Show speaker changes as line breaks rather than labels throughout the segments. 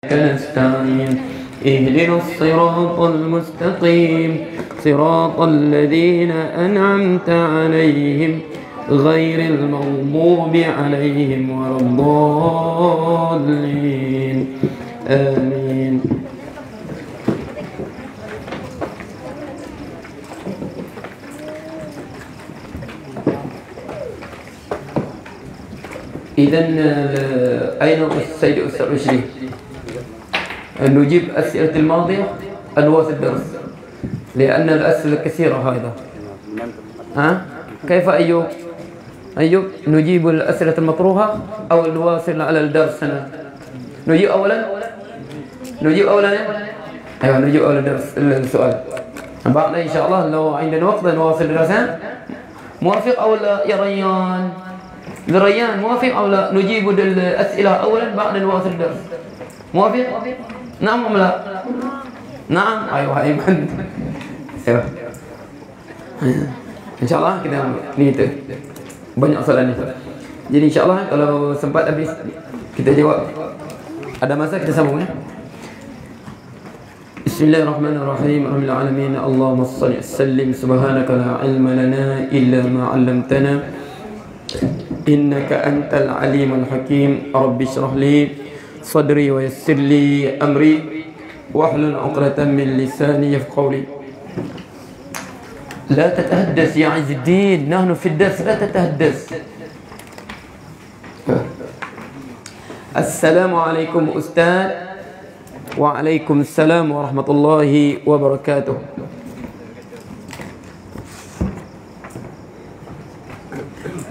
نستعين اهدنا الصراط المستقيم صراط الذين أنعمت عليهم غير المغضوب عليهم ولا الضالين آمين. إذن أين السيد أستاذ رشدي؟ نجيب أسئلة الماضية أنواع الدرس لأن الأسئلة كثيرة هذا. كيف أيوب نجيب الأسئلة المطروحة أو نواصل على الدرس هنا؟ نجيب أولا أيوة نجيب أولا السؤال بعد إن شاء الله لو عندنا وقت نواصل درسنا. موافق أو لا يا ريان؟ موافق أو لا نجيب الأسئلة أولا بعد نواصل الدرس؟ موافق؟ نعم أم لا؟ نعم. أيوة أيمن. أيوة InsyaAllah kita ni itu banyak soalan ni. Jadi insyaAllah kalau sempat habis kita jawab. Ada masa kita sambung ya. Bismillahirrahmanirrahim. Rabbil alamin. Allahumma shalli wa sallim. Subhanaka la ilma lana illa ma 'allamtana. Innaka antal alimul hakim. Rabbi shrah li sadri wa yassir li amri wahlul 'uqdatam min lisani yafqahu li. لا تتهدس يا عز الدين، نحن في الدرس لا تتهدس. السلام عليكم أستاذ. وعليكم السلام ورحمة الله وبركاته.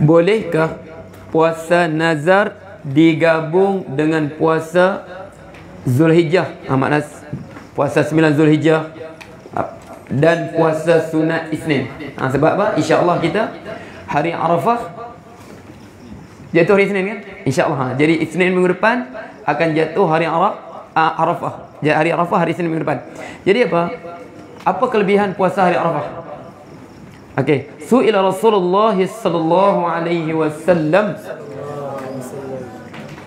Bolehkah puasa nazar digabung dengan puasa Zulhijjah? Maknanya puasa 9 Zulhijjah dan puasa sunat Isnin. Sebab apa? InsyaAllah kita hari Arafah jatuh hari Isnin kan? InsyaAllah. Jadi Isnin minggu depan akan jatuh hari Arafah. Hari Arafah hari Isnin minggu depan. Jadi apa? Apa kelebihan puasa hari Arafah? Okey. Su'ila Rasulullah sallallahu alaihi wasallam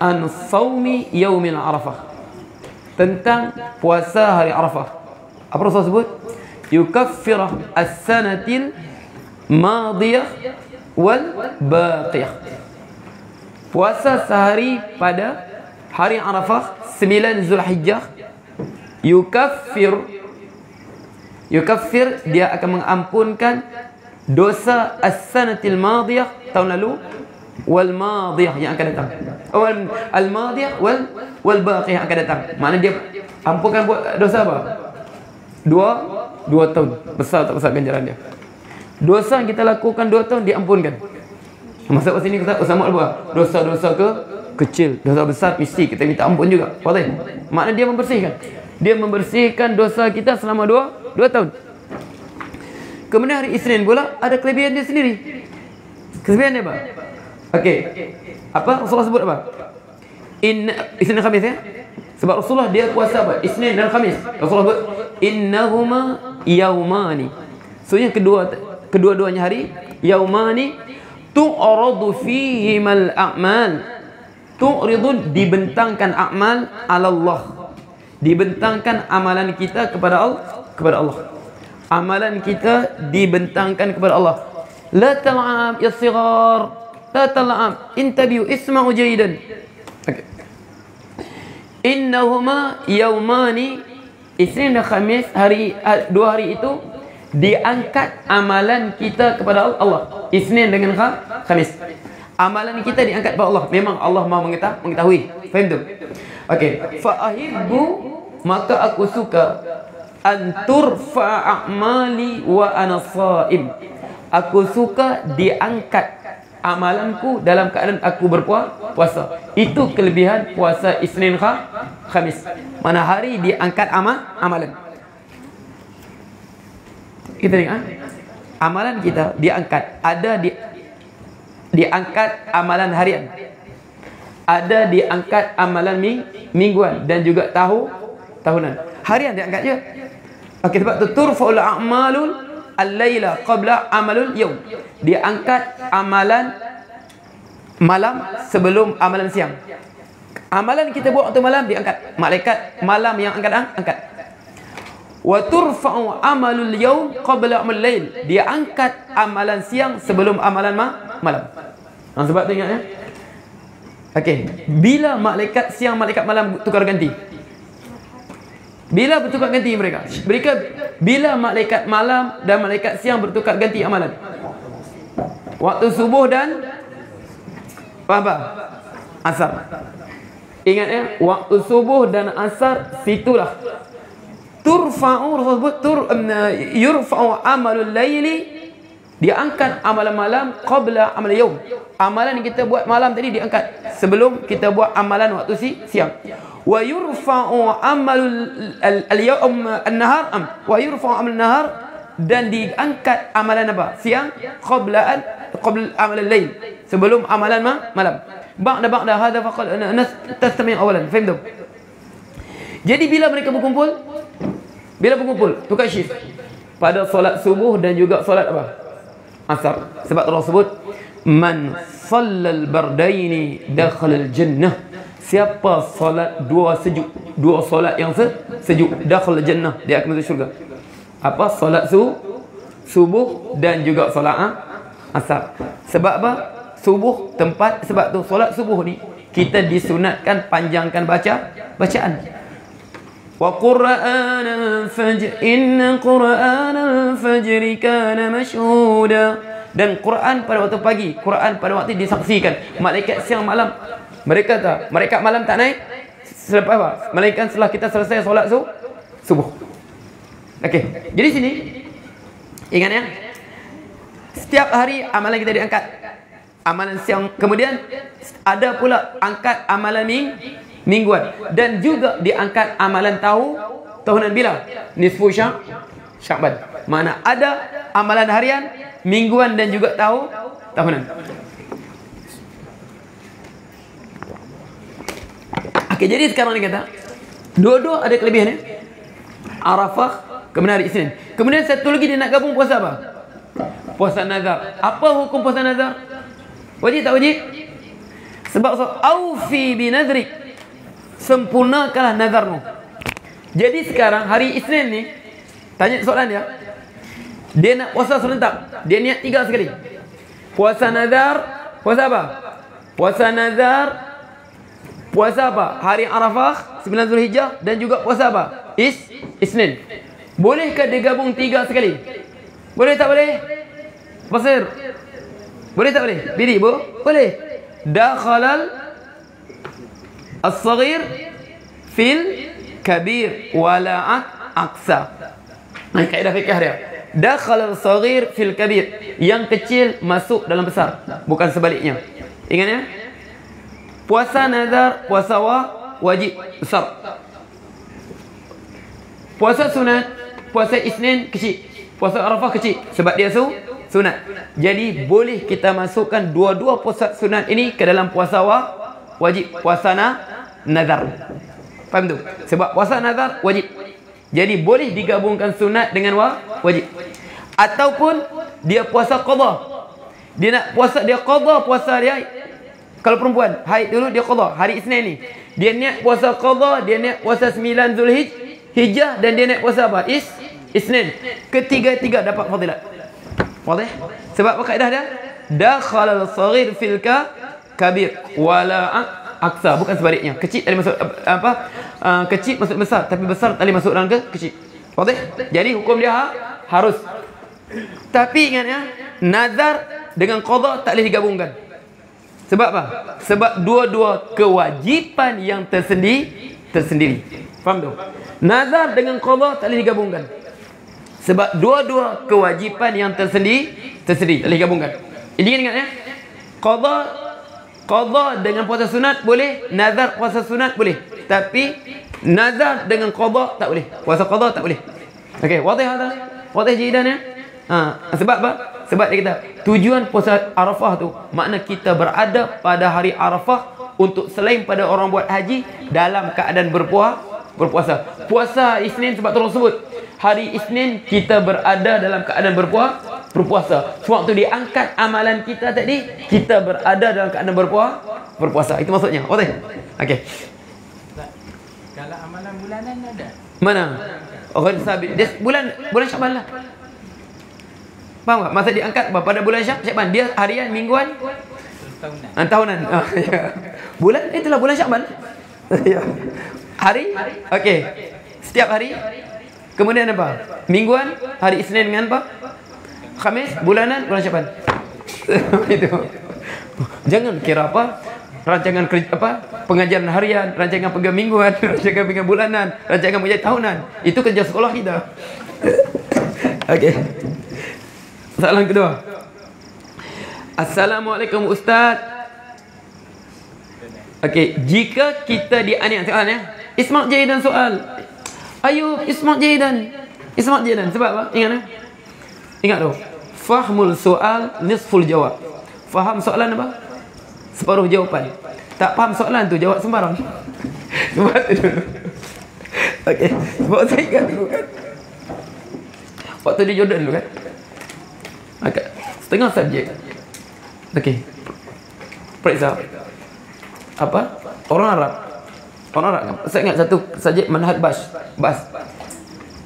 an shaumi yaumil Arafah. Tentang puasa hari Arafah. Apa Rasul sebut? Yukaffirah as-sanatil madiyah wal baqiyah. Puasa sehari pada hari Arafah 9 Zulhijjah. Yukaffir dia akan mengampunkan dosa as-sanatil madiyah tahun lalu wal madiyah yang akan datang. Al madiyah wal baqiyah yang akan datang. Maknanya dia ampunkan buat dosa apa? Dua tahun. Besar tak besar ganjaran dia? Dosa yang kita lakukan 2 tahun diampunkan. Masa sini kita sama apa? Dosa-dosa kecil, dosa besar mesti kita minta ampun juga. Faham? Maknanya dia membersihkan. Dia membersihkan dosa kita selama 2 tahun. Kemudian hari Isnin pula ada kelebihan dia sendiri. Kelebihan dia apa? Okey. Apa Rasulullah sebut apa? Isnin Khamis ya? Sebab Rasulullah dia puasa apa? Isnin dan Khamis. Rasulullah sebut innahuma yaumani. Maksudnya kedua-duanya hari yaumani tu'radu fihimal a'mal. Tu'ridu dibentangkan amal ala Allah. Dibentangkan amalan kita kepada Allah. Amalan kita dibentangkan kepada Allah. La tal'ab ya sighar. La tal'ab. Intabiu isma'u jayidan. Okay. Innahuma yaumani. Isnin dan Khamis dua hari itu diangkat amalan kita kepada Allah. Isnin dengan Khamis. Amalan kita diangkat kepada Allah. Memang Allah Maha mengetahui. Faham tu? Okey. Fa ahibbu maka aku suka an turfa a'mali wa ana shaim. Aku suka diangkat amalanku dalam keadaan aku berpuasa. Itu kelebihan puasa Isnin Khamis. Mana hari diangkat amalan. Kita tengok amalan kita diangkat. Ada diangkat amalan harian. Ada diangkat amalan mingguan dan juga tahunan. Harian diangkat je. Okey, sebab tu turfa'ul a'malul al-laila qabla amalul yaum. Diangkat amalan malam sebelum amalan siang. Amalan kita buat waktu malam diangkat. Malaikat malam yang angkat. Wa turfa'u amalul yaum qabla amal lail. Dia angkat amalan siang sebelum amalan malam. Sebab tu ingat ya. Okey, bila malaikat siang, malaikat malam tukar ganti? Bila bertukar ganti mereka? Bila malaikat malam dan malaikat siang bertukar ganti amalan? Waktu subuh dan apa? Asar. Ingat ya, waktu subuh dan asar, situlah yurfa'u amalul laili, diangkat amalan malam qabla amal yaum. Amalan yang kita buat malam tadi diangkat sebelum kita buat amalan waktu siang. Wa yurfa'u amalul al-yawm an-nahar wa yurfa'u amal nahar, dan diangkat amalan apa? Siang qabla amal al-lail, sebelum amalan malam. Ba'da hadha faqad tastami' awalan. Faham tu? Jadi bila mereka berkumpul, tukar shift pada solat subuh dan juga solat apa? Asar. Sebab Allah sebut man sallal bardaini dakhala al-jannah. Siapa solat dua solat yang sejuk, dakhala al-jannah, dia akan masuk syurga. Apa? Solat subuh dan juga solat asar. Sebab apa? Subuh tempat, sebab tu solat subuh ni kita disunatkan panjangkan bacaan. Wa qur'anal fajr inna qur'anal fajri kana mashhuda. Dan Quran pada waktu pagi, Quran pada waktu disaksikan. Malaikat siang malam, mereka malam tak naik selepas apa? Malaikat setelah kita selesai solat subuh. Okey. Jadi sini ingat ya. Setiap hari amalan kita diangkat. Amalan siang, kemudian ada pula angkat amalan mingguan, dan juga diangkat amalan tahunan. Bila? Nisfu Sya'ban. Mana ada amalan harian, mingguan dan juga tahunan. Okey, jadi sekarang ni kata dua-dua ada kelebihan ya. Arafah, kemudian hari Isnin. Kemudian satu lagi dia nak gabung puasa apa? Puasa nazar. Apa hukum puasa nazar? Wajib tak wajib? Sebab aufi bi nadrik, sempurnakanlah nazarmu. Jadi sekarang hari Isnin ni, tanya soalan dia. Dia nak puasa serentak, dia niat 3 sekali. Puasa nazar, puasa apa? Puasa nazar, puasa apa? Hari Arafah, 9 Zulhijjah, dan juga puasa apa? Isnin. Bolehkah digabung 3 sekali? Boleh tak boleh? Pasir. Boleh tak boleh? Biri, boleh. Dakhalal as-saghir fil kabir wala aqsa. Ini kaedah fikih dia. Dakhalal as-saghir fil kabir. Yang kecil masuk dalam besar, bukan sebaliknya. Ingat ya? Puasa nazar, puasa wajib besar. Puasa sunat, puasa Isnin kecil. Puasa Arafah kecil sebab dia sunat. Jadi boleh kita masukkan dua-dua puasa sunat ini ke dalam puasa wajib, puasa nazar. Faham tu? Sebab puasa nazar wajib. Jadi boleh digabungkan sunat dengan wajib. Ataupun dia puasa qada. Dia nak puasa, dia qada puasa dia. Kalau perempuan haid dulu dia qada hari Isnin ni. Dia niat puasa qada, dia niat puasa 9 Zulhijjah, dan dia niat puasa apa? Isnin. Ketiga-tiga dapat fadilat. Faham? Sebab apa kaedah dia? Dakhalal saghir fil kabir wala aqsa, bukan sebaliknya. Kecil tadi masuk apa? Kecil masuk besar, tapi besar tadi masuk dalam kecil. Faham? Jadi hukum dia harus. Tapi ingat ya, nazar dengan qada tak boleh digabungkan. Sebab apa? Sebab dua-dua kewajipan yang tersendiri. Faham tu? Nazar dengan qada tak boleh digabungkan. Sebab dua-dua kewajipan yang tersendiri tak boleh digabungkan. Jadi ingat ya. Qada dengan puasa sunat boleh, nazar puasa sunat boleh. Tapi nazar dengan qada tak boleh. Puasa qada tak boleh. Okey, wadih ada? Wadih jidan ya? Sebab apa? Sebab dia kata tujuan puasa Arafah tu makna kita berada pada hari Arafah untuk selain pada orang buat haji dalam keadaan berpuasa. Puasa Isnin sebab Tuhan sebut hari Isnin kita berada dalam keadaan berpuasa. Sewaktu diangkat amalan kita tadi, kita berada dalam keadaan berpuasa. Itu maksudnya. Okey.
Kalau amalan bulanan ada?
Mana? Orang sabit. Bulan Syaban lah. Faham tak? Masa diangkat pada bulan Syaban, dia harian, mingguan, tahunan. Bulan itulah bulan Syaban. Hari? Okey. Setiap hari. Kemudian apa? Mingguan, hari Isnin dengan apa? Khamis, bulanan, bulan Syaban. Itu. Jangan kira apa? Rancangan kerja apa? Pengajian harian, rancangan pengajian mingguan, rancangan pengajian bulanan, rancangan pengajian tahunan. Itu kerja sekolah kita. Okey. Soalan kedua. Assalamualaikum Ustaz. Okey, jika kita dianiaya soalannya, Ismak Jaidan soal. Ayo Ismak Jaidan. Sebab apa? Ingat tu. Fahmul soal nisful jawab. Faham soalan apa? Separuh jawapan. Tak faham soalan tu, jawab sembarang. Sebab tu dulu. Okey, sebab saya ingat dulu kan. Waktu di Jordan dulu kan. Okay. Setengah subjek. Okey. Periksa. Apa? Orang Arab. Saya ingat satu subjek manhaj bas.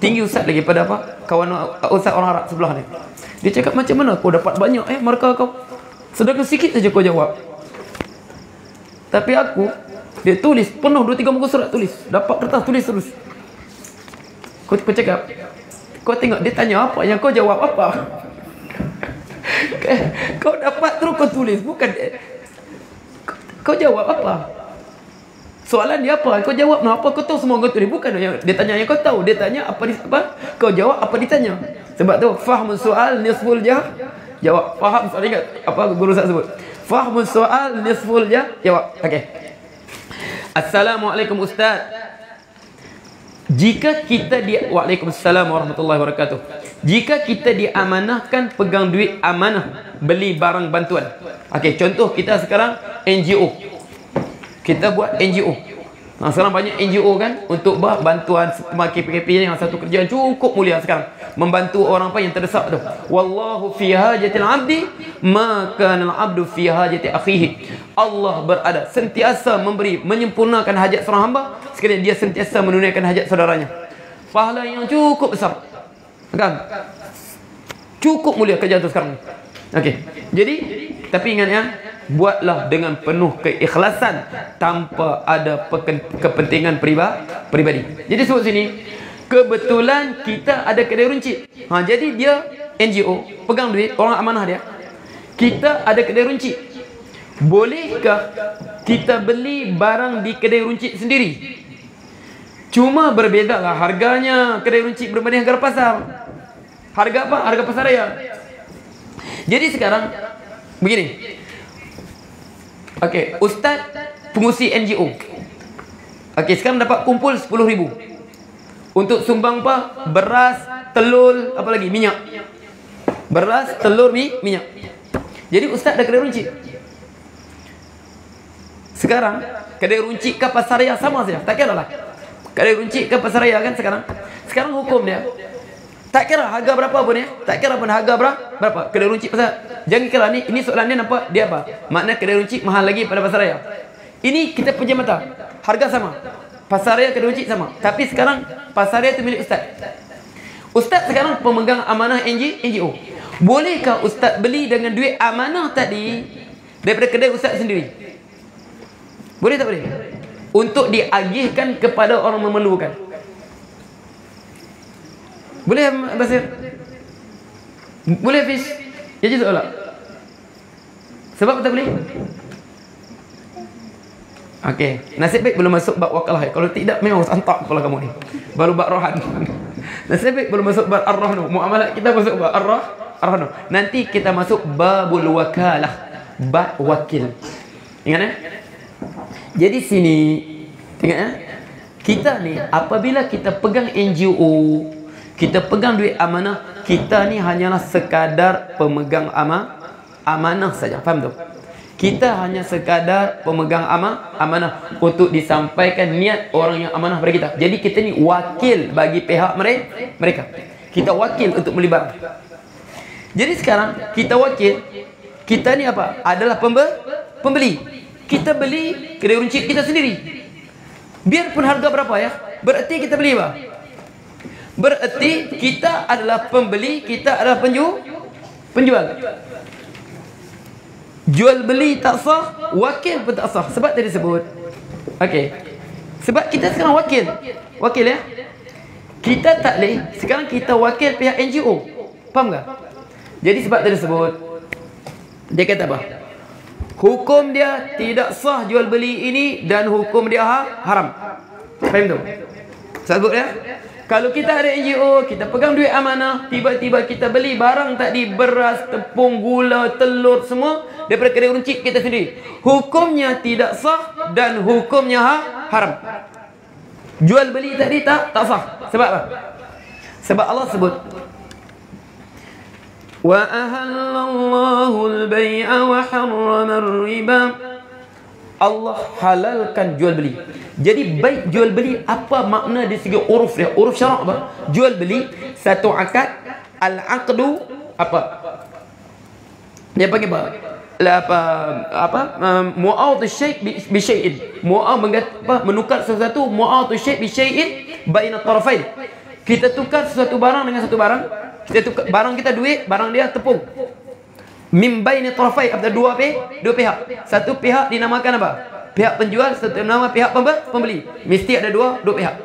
Tinggi ustaz lagi pada apa? Kawan ustaz orang Arab sebelah ni. Dia cakap macam mana kau dapat banyak markah kau? Sedangkan sikit saja kau jawab. Tapi aku, dia tulis penuh 2-3 muka surat tulis. Dapat kertas tulis terus. Kau cakap, kau tengok dia tanya apa, yang kau jawab apa? Kau dapat terus kau tulis, bukan kau jawab apa? Soalan dia apa? Kau jawab apa? Kau tahu semua kau tulis, bukan dia tanya yang kau tahu. Dia tanya apa kau jawab apa ditanya. Sebab tu fahmu soal nisful jawab. Faham soal, ingat apa guru saya sebut? Fahmu soal nisful jawab. Okey. Assalamualaikum Ustaz. Jika kita Waalaikumsalam warahmatullahi wabarakatuh. Jika kita diamanahkan pegang duit amanah, beli barang bantuan. Okey, contoh kita sekarang NGO. Kita buat NGO. Sekarang banyak NGO kan untuk bantuan semakin PKP ni, satu kerjaan cukup mulia sekarang. Membantu orang apa yang terdesak tu. Wallahu fi hajatil 'abdi ma kana al-'abdu fi hajati akhihi. Allah berada sentiasa memberi, menyempurnakan hajat seorang hamba sekalian dia sentiasa menunaikan hajat saudaranya. Pahala yang cukup besar. Kan? Cukup mulia kerja tu sekarang. Okey. Jadi tapi ingat ya, buatlah dengan penuh keikhlasan tanpa ada kepentingan peribadi. Jadi sebut sini, kebetulan kita ada kedai runcit. Jadi dia NGO, pegang duit, orang amanah dia. Kita ada kedai runcit. Bolehkah kita beli barang di kedai runcit sendiri? Cuma berbezalah harganya kedai runcit berbanding harga pasar. Harga apa? Harga pasaraya. Jadi sekarang begini. Okey, ustaz pengurusi NGO. Okey, sekarang dapat kumpul 10,000. Untuk sumbang apa? Beras, telur, apa lagi? Minyak. Beras, telur, minyak. Jadi ustaz dah kedai runcit. Sekarang kedai runcit ke pasaraya sama saja. Tak kira lah. Kedai runcit ke pasaraya kan sekarang. Sekarang hukum dia, tak kira harga berapa pun ya. Tak kira pun harga berapa. Kedai runcit pasar. Jangan kira ini soalan dia nampak dia apa? Makna kedai runcit mahal lagi pada pasaraya. Ini kita punya mata. Harga sama. Pasaraya kedai runcit sama. Tapi sekarang pasaraya itu milik ustaz. Ustaz sekarang pemegang amanah NGO. Bolehkah ustaz beli dengan duit amanah tadi daripada kedai ustaz sendiri? Boleh tak boleh? Untuk diagihkan kepada orang memerlukan. Boleh Basir? Boleh Fiz? Ya je soalan. Sebab tak boleh? Okey, nasib baik belum masuk bab wakalah. Kalau tidak memang santak kepala kamu ni. Baru bab rohan. Nasib baik belum masuk bab ar-rahnu. Muamalat kita masuk bab ar-rahnu. Nanti kita masuk babul wakalah, bab wakil. Ingat ya? Jadi sini tengok ya. Kita ni apabila kita pegang NGO, kita pegang duit amanah, kita ni hanyalah sekadar pemegang amanah saja. Faham tu? Kita hanya sekadar pemegang amanah untuk disampaikan niat orang yang amanah kepada kita. Jadi kita ni wakil bagi pihak mereka. Kita wakil untuk beli barang. Jadi sekarang kita wakil, kita ni apa? Adalah pembeli. Kita beli kedai runcit kita sendiri. Biarpun harga berapa ya, berarti kita beli apa? Berarti kita adalah pembeli, kita adalah penjual. Jual beli tak sah, wakil pun tak sah. Sebab tadi sebut. Okey. Sebab kita sekarang wakil ya. Kita tak boleh sekarang kita wakil pihak NGO. Faham tak? Jadi sebab tadi sebut, dia kata apa? Hukum dia tidak sah jual beli ini dan hukum dia haram. Faham tu? Sebut ya. Kalau kita ada NGO, kita pegang duit amanah, tiba-tiba kita beli barang tadi, beras, tepung, gula, telur semua daripada kedai runcit kita sendiri. Hukumnya tidak sah dan hukumnya haram. Jual beli tadi tak sah. Sebab apa? Sebab Allah sebut, wa ahallallahu al-bai'a wa harrama ar-riba. Allah halalkan jual beli. Jadi baik jual beli, apa makna di segi uruf dia? Uruf syarak apa? Jual beli satu akad, al-aqdu apa? Dia panggil apa? Mu'awatu syai' bi syai'in. Menukar sesuatu, mu'awatu syai' bi syai'in baina tarafain. Kita tukar sesuatu barang dengan satu barang. Kita tukar barang kita duit, barang dia tepung. Min baini tarafai, ada dua pihak. Satu pihak dinamakan apa? Pihak penjual, satu nama pihak pembeli. Mesti ada dua pihak.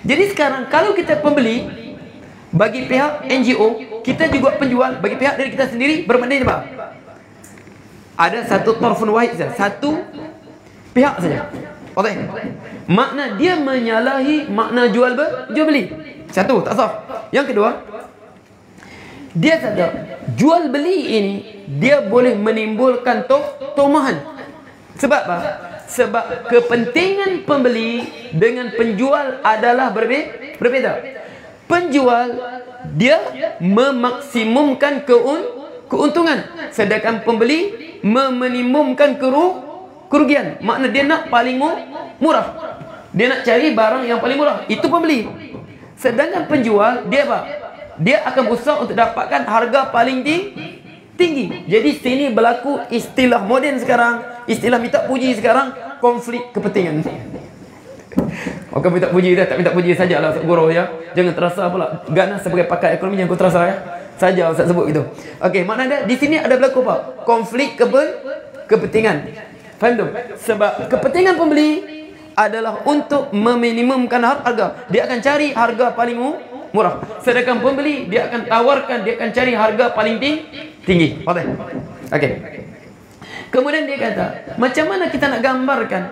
Jadi sekarang kalau kita pembeli bagi pihak NGO, kita juga penjual bagi pihak dari kita sendiri, bermakna apa? Ada satu tarfun wahid saja, satu pihak saja. Okey. Makna dia menyalahi makna jual beli. Satu, tak sah. Yang kedua, dia sadar jual beli ini dia boleh menimbulkan tomahan. Sebab apa? Sebab kepentingan pembeli dengan penjual adalah berbeza. Penjual dia memaksimumkan keuntungan, sedangkan pembeli meminimumkan kerugian. Makna dia nak paling murah. Dia nak cari barang yang paling murah. Itu pembeli. Sedangkan penjual dia apa? Dia akan berusaha untuk dapatkan harga paling tinggi. Jadi sini berlaku istilah moden sekarang, istilah minta puji sekarang, konflik kepentingan. Orang minta puji dah, tak minta puji sajalah Ustaz Guru ya. Jangan terasa pula ganas sebagai pakar ekonomi, jangan kau terasa ya. Saja Ustaz sebut gitu. Okey, maknanya di sini ada berlaku apa? Konflik kepentingan. Faham tu? Sebab kepentingan pembeli adalah untuk meminimumkan harga. Dia akan cari harga paling murah. Sedangkan pembeli dia akan tawarkan, dia akan cari harga paling tinggi. Okey. Kemudian dia kata, macam mana kita nak gambarkan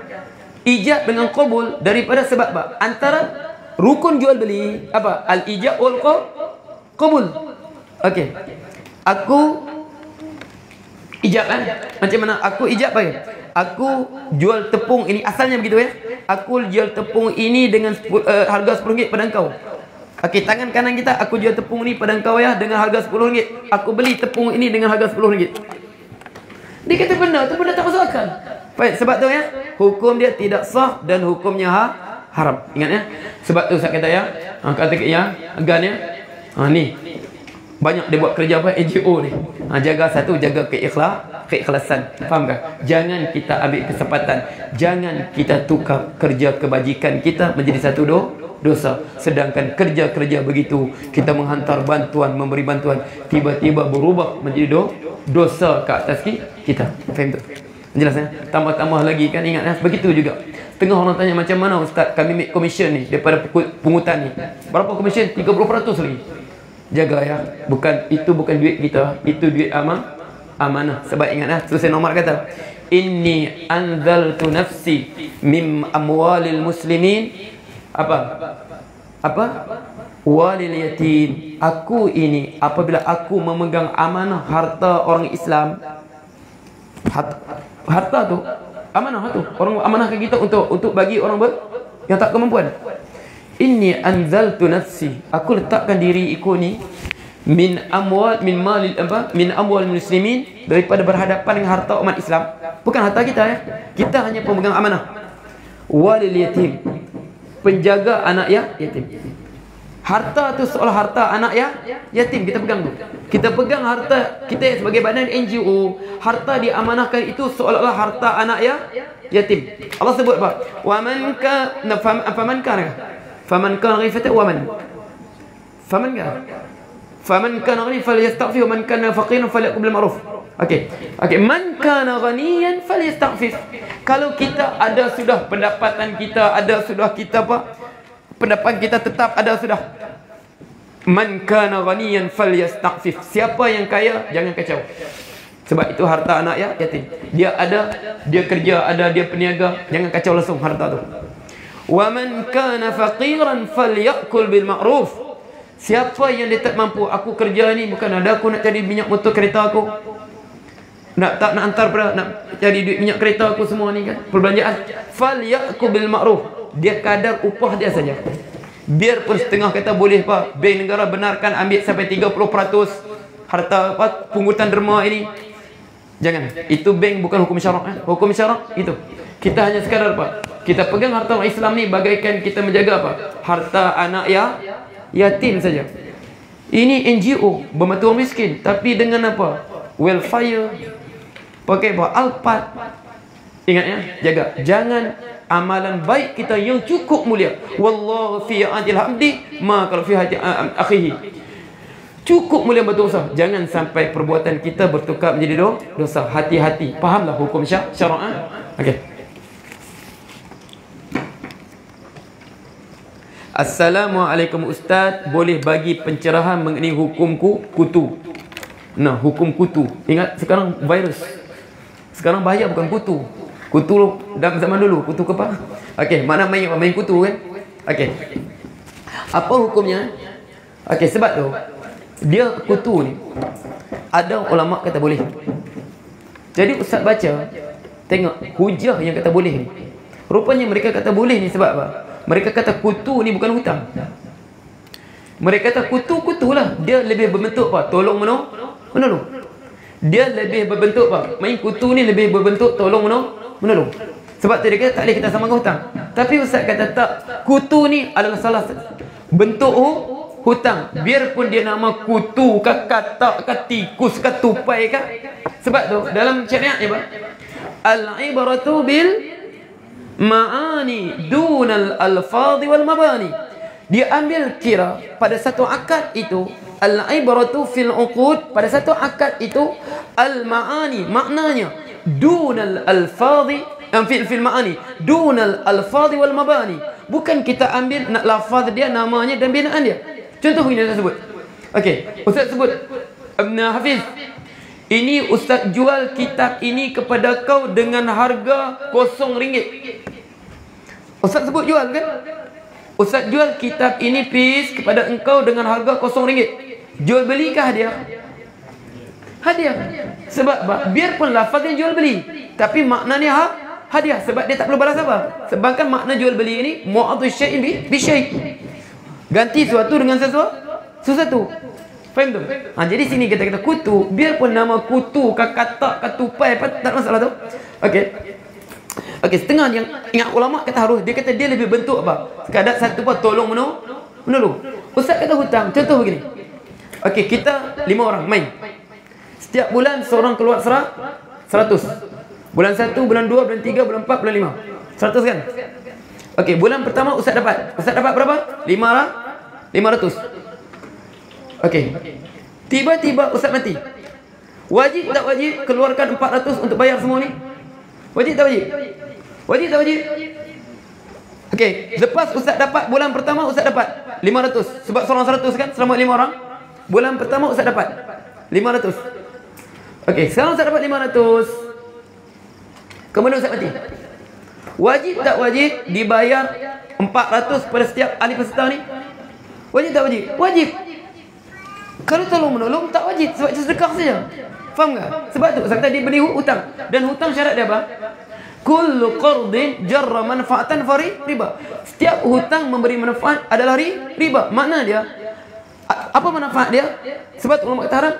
ijab dengan qabul daripada sebab apa? Antara rukun jual beli apa? Al-ijab wal qabul. Okey. Aku ijab kan? Macam mana aku ijab bagi? Aku jual tepung ini, asalnya begitu ya. Aku jual tepung ini dengan harga RM10 pada engkau. Okey, tangan kanan kita, aku jual tepung ni pada engkau ya dengan harga RM10. Aku beli tepung ini dengan harga RM10. Dia kata benar, tu benda tak masuk akal. Baik, sebab tu ya, hukum dia tidak sah dan hukumnya haram. Ingat ya. Sebab tu saya kata ya, kata ya, agan ya. Ni. Banyak dia buat kerja apa? NGO ni. Jaga satu, jaga keikhlasan. Faham tak? Jangan kita ambil kesempatan. Jangan kita tukar kerja kebajikan kita menjadi satu dosa. Sedangkan kerja-kerja begitu, kita menghantar bantuan, memberi bantuan, tiba-tiba berubah menjadi dosa ke atas kita. Faham tak? Jelas ya? Tambah-tambah lagi kan, ingat ya? Begitu juga. Tengah orang tanya macam mana Ustaz kami make commission ni daripada pungutan ni. Berapa commission? 30% lagi. Jaga ya. Itu bukan duit kita, itu duit amanah. Sebab ingat ya, selesai nomor kata, inni anzaltu nafsi mim amwalil muslimin apa walil yatim. Aku ini apabila aku memegang amanah harta orang Islam, harta tu amanah tu, orang amanahkan kita untuk bagi orang yang tak kemampuan. Inni anzaltu nafsi, aku letakkan diri aku ni min amwal muslimin, daripada berhadapan dengan harta umat Islam, bukan harta kita ya. Kita hanya pemegang amanah. Walil yatim, penjaga anak yatim. Harta tu soal harta anak yatim kita pegang tu. Kita pegang harta kita sebagai badan NGO, harta diamanahkan itu seolah-olah harta anak yatim. Allah sebut apa? Wa man kana faman kana ghifata wa man kana ghani falyastaghfir wa man kana faqiran falyakul bil ma'ruf. Okey. Man kana ghaniyan falyastaghfir. Kalau kita ada sudah pendapatan kita, ada sudah kita pendapat kita tetap ada sudah. Man kana ghaniyan falyastaghfif. Siapa yang kaya jangan kacau. Sebab itu harta anak yatim. Dia ada, dia kerja, ada dia peniaga, jangan kacau langsung harta tu. Wa man kana faqiran falyakul bil ma'ruf. Siapa yang dia tak mampu, aku kerja ni bukan ada aku nak cari minyak motor kereta aku. Nak hantar pada nak cari duit minyak kereta aku semua ni kan, perbelanjaan. Falyakul bil ma'ruf. Dia kadar upah dia saja. Biarpun setengah kata boleh pak, bank negara benarkan ambil sampai 30% harta pungutan derma ini. Jangan. Itu bank bukan hukum syarak. Hukum syarak itu. Kita hanya sekadar pak, kita pegang harta orang Islam ni bagaikan kita menjaga apa? Harta anak yatim saja. Ini NGO membantu orang miskin, tapi dengan apa? Welfare. Pakai apa? Alpat. Ingat ya, jaga. Jangan amalan baik kita yang cukup mulia. Wallahu fi adil hamdi ma kalau fi hati akhihi. Cukup mulia betul usaha. Jangan sampai perbuatan kita bertukar menjadi dosa. Hati-hati. Fahamlah hukum syara'ah. Okey. Assalamualaikum Ustaz, boleh bagi pencerahan mengenai hukum kutu? Nah, hukum kutu. Ingat sekarang virus. Sekarang bahaya bukan kutu. Kutu dalam zaman dulu, kutu kepala. Okey, mana main kutu kan? Okey. Apa hukumnya? Okey, sebab tu dia kutu ni ada ulama kata boleh. Jadi ustaz baca, tengok hujah yang kata boleh ni. Rupanya mereka kata boleh ni sebab apa? Mereka kata kutu ni bukan hutang. Mereka kata kutu-kutulah, dia lebih berbentuk apa? Tolong menolong. Dia lebih berbentuk apa? Main kutu ni lebih berbentuk tolong menolong. Sebab tu dia kata tak boleh kita samakan hutang. Tapi ustaz kata tak, kutu ni adalah salah bentuk hutang. Biarpun dia nama kutu ke katak ke tikus ke tupai ke. Sebab tu dalam syariat ni apa? Al-ibratu bil ma'ani dunal alfadhi wal mabani. Dia ambil kira pada satu akad itu al-ibratu fil uqud, pada satu akad itu al-ma'ani maknanya dunal alfadhi fil ma'ani dunal alfadhi wal mabani. Bukan kita ambil nak lafaz dia, namanya dan binaan dia. Contoh begini saya sebut. Okey, ustaz sebut Ibn Hafiz, ini ustaz jual kitab ini kepada kau dengan harga RM0. Ustaz sebut jual kan? Ustaz jual kitab ini pis kepada engkau dengan harga RM0. Jual belikah dia? Hadiah. Sebab biarpun lafaznya jual beli, tapi maknanya hadiah. Sebab dia tak perlu balas apa. Sedangkan makna jual beli ini mu'adhu syai'in bi syai'. Ganti sesuatu dengan sesuatu. Faham tu? Jadi sini kita kata kutu, biarpun nama kutu ke katak ke tupai apa tak masalah tu. Okey. Okey, setengah yang ingat ulama kata harus, dia kata dia lebih bentuk apa? Sekadar satu apa tolong menolong. Ustaz kata hutang. Contoh begini. Okey, kita 5 orang main. Setiap bulan seorang keluar 100. Bulan 1, bulan 2, bulan 3, bulan 4, bulan 5. 100 kan? Okey, bulan pertama Ustaz dapat. Ustaz dapat berapa? 500. Okey. Tiba-tiba Ustaz mati. Wajib tak wajib keluarkan 400 untuk bayar semua ni? Wajib tak wajib? Wajib tak wajib? Okey, lepas Ustaz dapat bulan pertama Ustaz dapat 500. Sebab seorang 100 kan, selama 5 orang. Bulan pertama Ustaz dapat 500. Okey, sekarang Ustaz dapat 500. Kemudian Ustaz mati. Wajib tak wajib dibayar 400 pada setiap ahli peserta ni? Wajib tak wajib? Wajib. Kalau tolong menolong tak wajib, sebab sedekah saja. Faham tak? Sebab tu Ustaz kata dia beri hutang. Dan hutang syarat dia apa? Kullu qardin jarra manfaatan fari riba. Setiap hutang memberi manfaat adalah riba. Makna dia apa manfaat dia? Sebab ulama kata haram.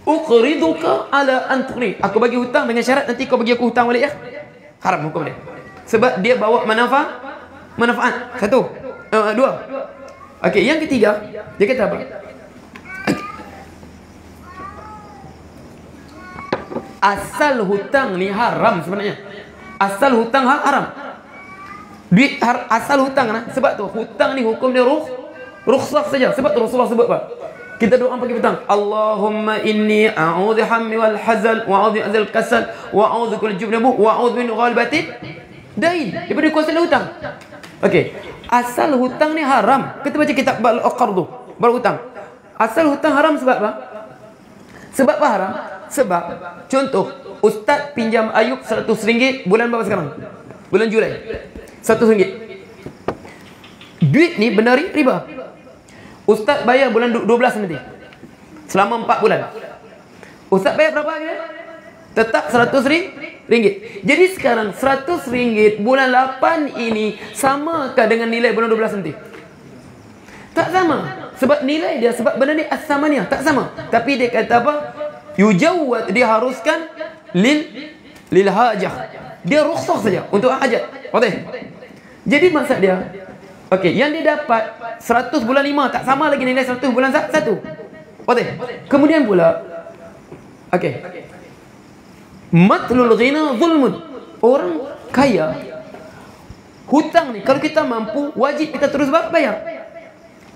Uqriduka ala an tuqrid. Aku bagi hutang dengan syarat nanti kau bagi aku hutang balik ya. Haram hukum dia. Sebab dia bawa manfaat. Satu. Dua. Okey, yang ketiga, dia kata apa? Asal hutang ni haram sebenarnya. Asal hutang haram. Duit asal hutang nah. Sebab tu hutang ni hukum dia rukhsah saja. Sebab tu Rasulullah sebut apa? Kita doa pakai hutang. Allahumma inni a'udzu hammi wal hazal wa a'udzu azal kasal wa a'udzu kul jubnabu wa a'udzu min ghalbatin dain. Daripada kuasa hutang. Okey. Asal hutang ni haram. Kita baca kitab al-qardu, berhutang. Asal hutang haram sebab apa? Sebab apa haram? Sebab contoh, ustaz pinjam Ayub RM100 bulan berapa sekarang? Bulan Julai. RM100. Duit ni benar riba. Ustaz bayar bulan 12 nanti. Selama 4 bulan. Ustaz bayar berapa lagi? Tetap RM100. Jadi sekarang RM100 bulan 8 ini samakah dengan nilai bulan 12 nanti? Tak sama. Sebab nilai dia, sebab benda ni as-samaniyah, tak sama. Tapi dia kata apa? Yujawwad, dia haruskan lil hajah. Dia rukhsah saja untuk hajat. Okey. Jadi maksud dia, okey, yang dia dapat 100 bulan 5 tak sama lagi nilai 100 bulan 1. Okey. Kemudian pula okey. Matlul ghina zulmun. Orang kaya hutang ni kalau kita mampu wajib kita terus bayar.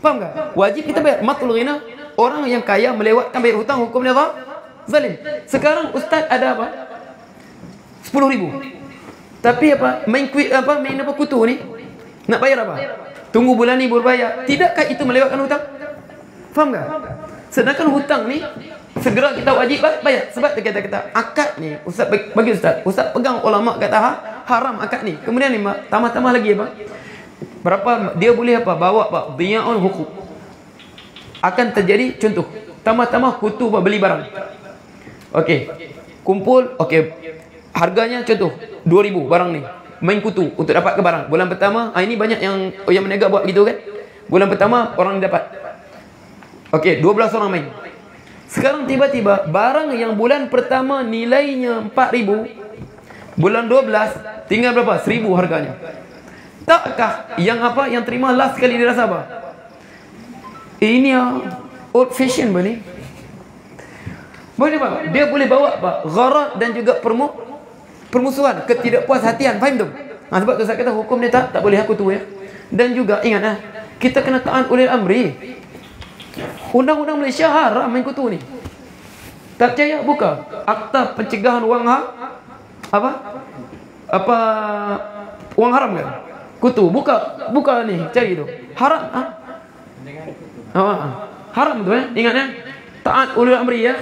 Faham tak? Wajib kita bayar. Matlul ghina, orang yang kaya melewatkan bayar hutang hukumnya apa? Zalim. Sekarang ustaz ada apa? 10,000. Tapi apa? Main kutu ni nak bayar apa? Tunggu bulan ni baru bayar. Tidakkah itu melewatkan hutang? Faham tak? Sedangkan hutang ni segera kita wajib bayar. Sebab dia kata akad ni ustaz bagi ustaz. Ustaz pegang ulama kata haram akad ni. Kemudian ni tambah-tambah lagi apa? Berapa dia boleh apa? Bawa apa? Dhiya'ul huquq. Akan terjadi contoh, tambah-tambah kutu beli barang. Okey. Kumpul, okey. Harganya contoh 2,000 barang ni. Main kutu untuk dapat ke barang. Bulan pertama, ini banyak yang berniaga buat gitu kan. Bulan pertama orang dapat. Okey, 12 orang main. Sekarang tiba-tiba barang yang bulan pertama nilainya 4,000, bulan 12 tinggal berapa? 1,000 harganya. Takkah yang apa yang terima last kali dia rasa apa? Ini old fashion ni. Boleh apa? Dia boleh bawa apa? Gharat dan juga permusuhan, ketidakpuashatian. Faham tu? Sebab tu saya kata hukum dia tak boleh aku tu ya. Dan juga ingat kita kena taat ulil amri. Undang-undang Malaysia haram main kutu ni. Tak percaya buka Akta Pencegahan Wang wang haram kan? Kutu buka ni cari tu. Haram haram tu ingat taat ulil amri ya.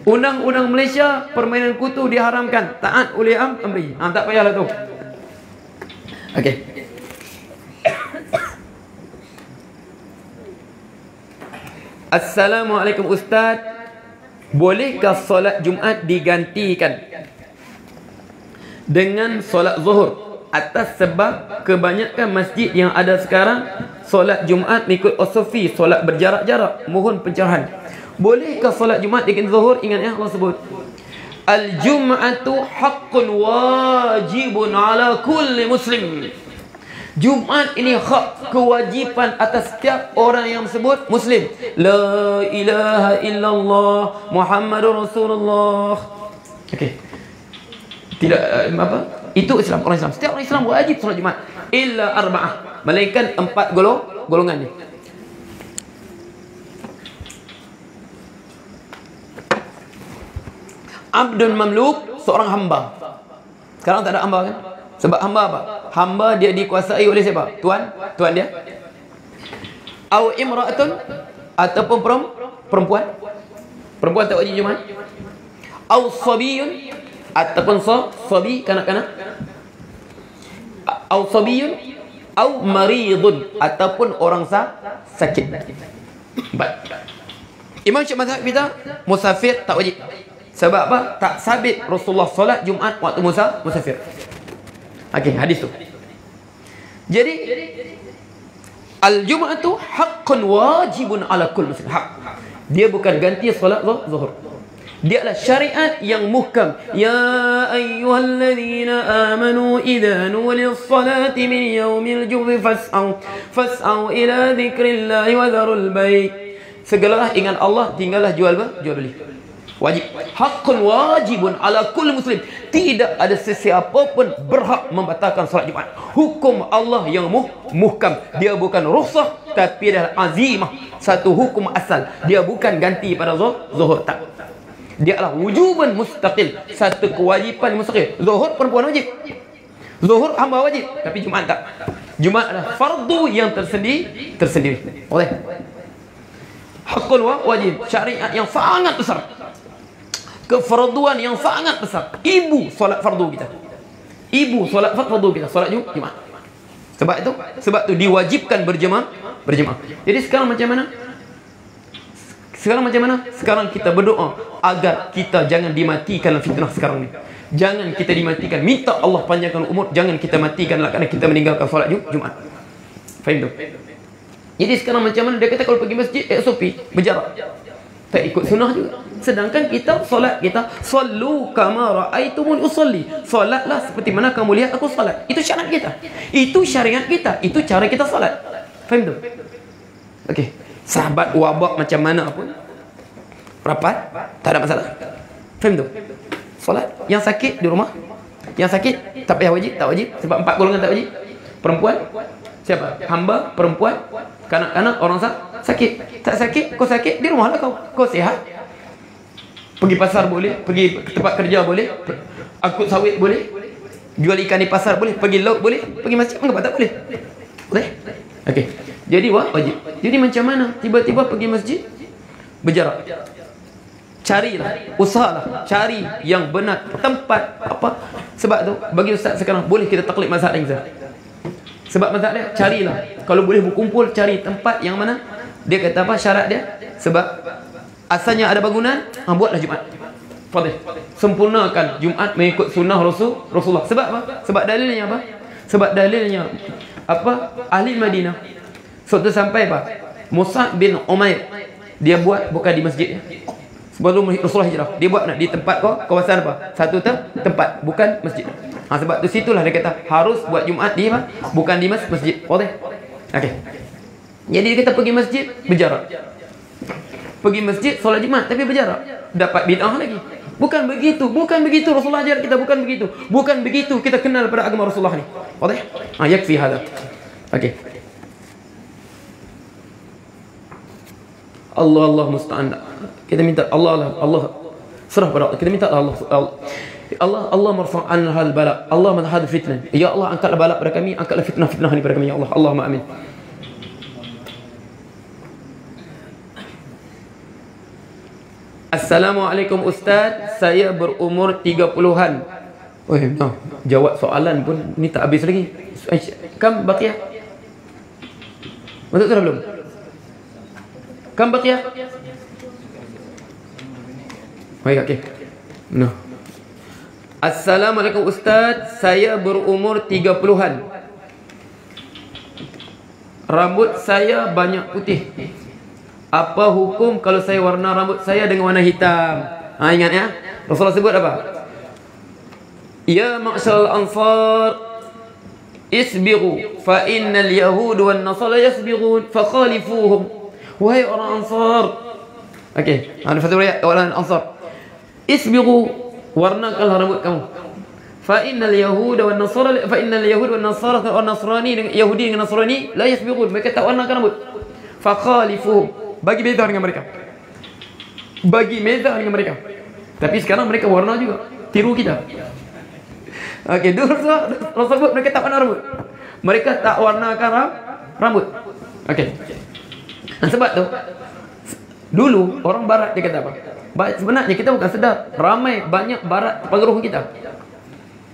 Undang-undang Malaysia permainan kutu diharamkan. Taat ulil amri. Tak payahlah tu. Okey. Assalamualaikum Ustaz. Bolehkah solat Jumaat digantikan dengan solat Zuhur? Atas sebab kebanyakan masjid yang ada sekarang solat Jumaat mengikut usufi, solat berjarak-jarak. Mohon pencerahan. Bolehkah solat Jumaat dengan Zuhur? Ingat Allah sebut Al-Jum'atu haqqun wajibun ala kulli muslim. Jumaat ini hak, kewajipan atas setiap orang yang sebut Muslim. La ilaha illallah Muhammadur Rasulullah. Okey. Tidak apa? Itu Islam, orang Islam. Setiap orang Islam wajib solat Jumaat. Illa arba'ah. Melainkan 4 golongan ni. Abdun mamluk, seorang hamba. Sekarang tak ada hamba kan? Sebab hamba apa? Hamba dia dikuasai oleh siapa? Tuan dia. Au imra'atun, ataupun perempuan. Perempuan tak wajib Jumaat. Au sabiyun, ataupun sabi, kanak-kanak. Au sabiyun, au maridun, ataupun orang sakit. Baik. Imam Syekh mazhab kita musafir tak wajib. Sebab apa? Tak sabit Rasulullah solat Jumaat waktu musafir. Okey, hadis tu. Jadi al-Jum'atu haqqun wajibun ala kulli muslim. Hak. Dia bukan ganti solat Zuhur. Dia adalah syariat yang muhkam. Ya ayyuhalladzina amanu idza nudiya lis-salati min yaumil jum'ati fas'au ila dzikrillahi wa dzarul bai'. Segalalah ingat Allah, tinggallah jual beli. Wajib. Haqqun wajibun ala kulli muslim. Tidak ada sesiapa pun berhak membatalkan solat Jumaat. Hukum Allah yang muhkam. Dia bukan rukhsah, tapi adalah azimah. Satu hukum asal. Dia bukan ganti pada zuhur, tak. Dia adalah wujuban mustaqil. Satu kewajipan mustaqil. Zuhur perempuan wajib. Zuhur hamba wajib. Tapi Jumaat tak. Jumaat adalah fardu yang tersendiri. Boleh? Hakul wajib. Syariat yang sangat besar. Kefarduan yang sangat besar. Ibu solat fardu kita. Ibu solat fardu kita. Solat Jumaat. Sebab itu diwajibkan berjemaah. Jadi sekarang macam mana? Sekarang kita berdoa agar kita jangan dimatikan dalam fitnah sekarang ni. Jangan kita dimatikan. Minta Allah panjangkan umur. Jangan kita matikan kerana kita meninggalkan solat Jumaat. Faham tu? Jadi sekarang macam mana? Dia kata kalau pergi masjid SOP berjarak. Tak ikut sunnah juga. Sedangkan kita solat kita sallu kama raaitumuni usalli. Solatlah seperti mana kamu lihat aku solat. Itu syarat kita. Itu syariat kita. Itu cara kita solat. Faham tu? Okey. Sahabat wabak macam mana pun rapat, tak ada masalah. Faham tu? Solat. Yang sakit di rumah. Yang sakit tak payah wajib, tak wajib. Sebab 4 golongan tak wajib. Perempuan, siapa? Hamba, perempuan, kanak-kanak, orang sakit. Tak sakit, kau sakit di rumah lah kau. Kau sihat. Pergi pasar boleh, pergi ke tempat kerja boleh, angkut sawit boleh, jual ikan di pasar boleh, pergi laut boleh, pergi masjid mengapa tak boleh? Boleh? Okey. Jadi wajib. Jadi macam mana? Tiba-tiba pergi masjid berjarak. Carilah, usahalah cari yang benar tempat apa. Sebab tu bagi ustaz sekarang boleh kita taklid mazhab lain. Sebab mazhab dia carilah. Kalau boleh berkumpul cari tempat yang mana dia kata apa syarat dia? Sebab asalnya ada bangunan, buatlah Jumaat. Fadil. Sempurnakan Jumaat mengikut sunnah Rasulullah. Sebab apa? Sebab dalilnya apa? Sebab dalilnya apa? Ahli Madinah. Suatu sampai apa? Mus'ab bin Umair. Dia buat bukan di masjid. Sebelum Rasulullah hijrah. Dia buat di tempat kawasan apa? Satu tempat, bukan masjid. Sebab tu situlah dia kata harus buat Jumaat di apa? Bukan di masjid. Boleh? Okey. Jadi dia kata pergi masjid berjarak. Pergi masjid solat Jumaat tapi berjarak. Dapat bid'ah lagi. Bukan begitu Rasulullah ajar kita, bukan begitu kita kenal pada agama Rasulullah ni. Boleh? Yakfi hada. Okey. Allah musta'an. Kita minta Allah serah pada Allah. Kita minta Allah marfa'an hal bala. Allah manhad fitnah. Ya Allah angkatlah bala pada kami, angkatlah fitnah ni pada kami ya Allah. Allahumma amin. Assalamualaikum Ustaz, saya berumur 30-an. Jawab soalan pun ni tak habis lagi. Kam baqiyah? Masuk sudah belum? Kam baqiyah? Baik, okey. No. Assalamualaikum Ustaz, saya berumur 30-an. Rambut saya banyak putih. Apa hukum kalau saya warna rambut saya dengan warna hitam? Ingat ya? Rasulullah sebut apa? Ya ma'syaral ansar isbighu fa innal yahud wan nasara yasbighun fa khalifuhum. Wahai orang Ansar. Okey, ada satu riwayat orang Ansar. Isbighu, warnakanlah rambut kamu. Fa innal yahuda wan nasara wan nasrani dengan Yahudi dengan Nasrani la yasbighun, mereka tak warnakan rambut. Fa khalifuhum. Bagi beza dengan mereka. Tapi sekarang mereka warna juga. Tiru kita. Okey, dulu Rasul sebut mereka tak warna rambut. Mereka tak warnakan rambut. Okey. Sebab tu dulu orang barat dia kata apa? Sebenarnya kita bukan sedar. Ramai banyak barat pengaruh kita.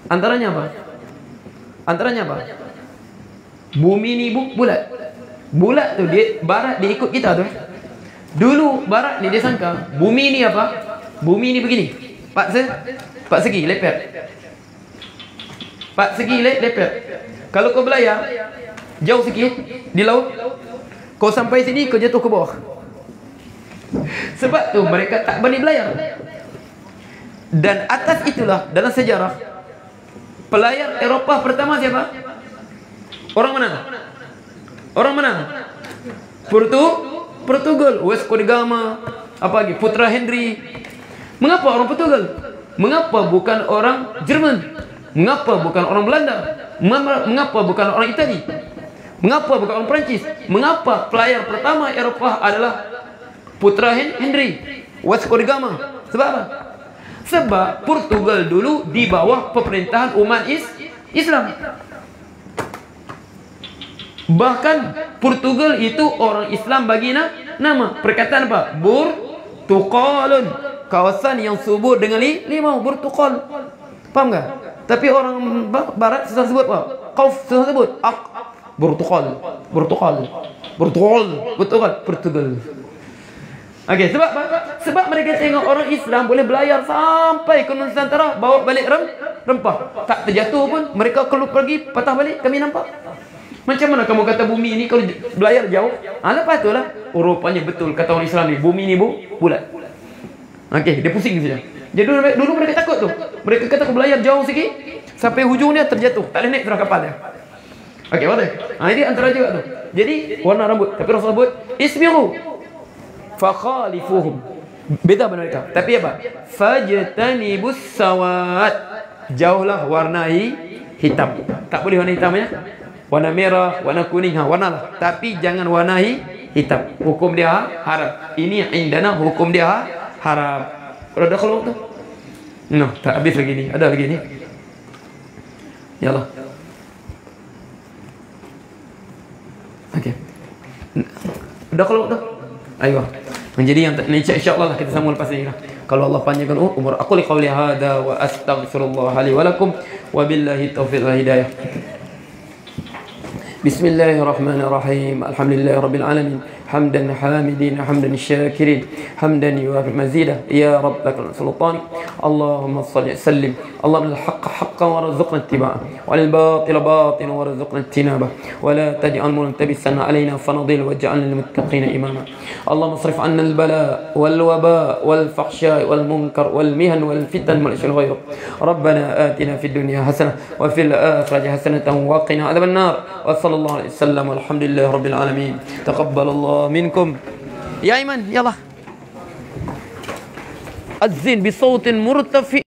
Antaranya apa? Bumi ni bulat. Bulat tu dia barat dia ikut kita tu. Dulu barat ni dia sangka bumi ni apa? Bumi ni begini. Pak segi leper. Kalau kau belayar jauh sikit di laut, kau sampai sini kau jatuh ke bawah. Sebab tu mereka tak berani belayar. Dan atas itulah dalam sejarah pelayar Eropah pertama siapa? Orang mana? Orang mana? Portugal, Vasco da Gama, apa lagi? Putra Henry. Mengapa orang Portugal? Mengapa bukan orang Jerman? Mengapa bukan orang Belanda? Mengapa bukan orang Itali? Mengapa bukan orang Perancis? Mengapa pelayar pertama Eropah adalah Putra Henry, Vasco da Gama? Sebab apa? Sebab Portugal dulu di bawah pemerintahan umat Islam. Bahkan Portugal itu orang Islam bagi nama. Perkataan apa? Burtuqalun. Kawasan yang subur dengan limau, Burtuqal. Faham tak? Tapi orang barat susah sebut apa? Qauf susah sebut. Portugal. Portugal. Okey, sebab mereka tengok orang Islam boleh belayar sampai ke Nusantara, bawa balik rempah. Tak terjatuh pun, mereka keluar pergi, patah balik, kami nampak. Macam mana kamu kata bumi ni kalau belayar jauh? Lepas tu lah, rupanya betul kata orang Islam ni, bumi ni bulat. Okey, dia pusing saja. Jadi dulu mereka takut tu. Mereka kata kalau belayar jauh sikit, sampai hujung dia terjatuh, tak boleh naik terus kapal dia. Okey, betul? Ini antara juga tu. Jadi warna rambut, tapi Rasul sebut isbiru fakhalifuhum. Beza mereka. Tapi apa? Fajtanibus sawat. Jauhlah warna hitam. Tak boleh warna hitam ya. Warna merah, warna kuning, warna lah. Tapi jangan warna hitam. Hukum dia haram. Ini indana hukum dia haram. Kalau dah keluar tu. No, tak habis lagi ni. Ada lagi ni. Yalah. Okey. Dah keluar tu. Ayo. Menjadi yang insya-Allah kita sambung lepas ini lah. Kalau Allah panjangkan umur. Aku liqauli hadza wa astaghfirullah li wa lakum wa billahi taufiq wal hidayah. Bismillahirrahmanirrahim. Alhamdulillahirabbil alamin. حمدا حامدين حمدا الشاكرين حمدا يوافي مزيدا يا رب لك السلطان اللهم صل وسلم اللهم الحق حقا وارزقنا اتباعه والباطل باطلا وارزقنا اجتنابه ولا تجعل ملتبسا علينا فنضل واجعلنا للمتقين اماما اللهم اصرف عنا البلاء والوباء والفحشاء والمنكر والمهن والفتن والاشياء غيره ربنا آتنا في الدنيا حسنه وفي الاخره حسنه وقنا عذاب النار وصلى الله عليه وسلم والحمد لله رب العالمين تقبل الله منكم يا ايمن يلا الزين بصوت مرتفع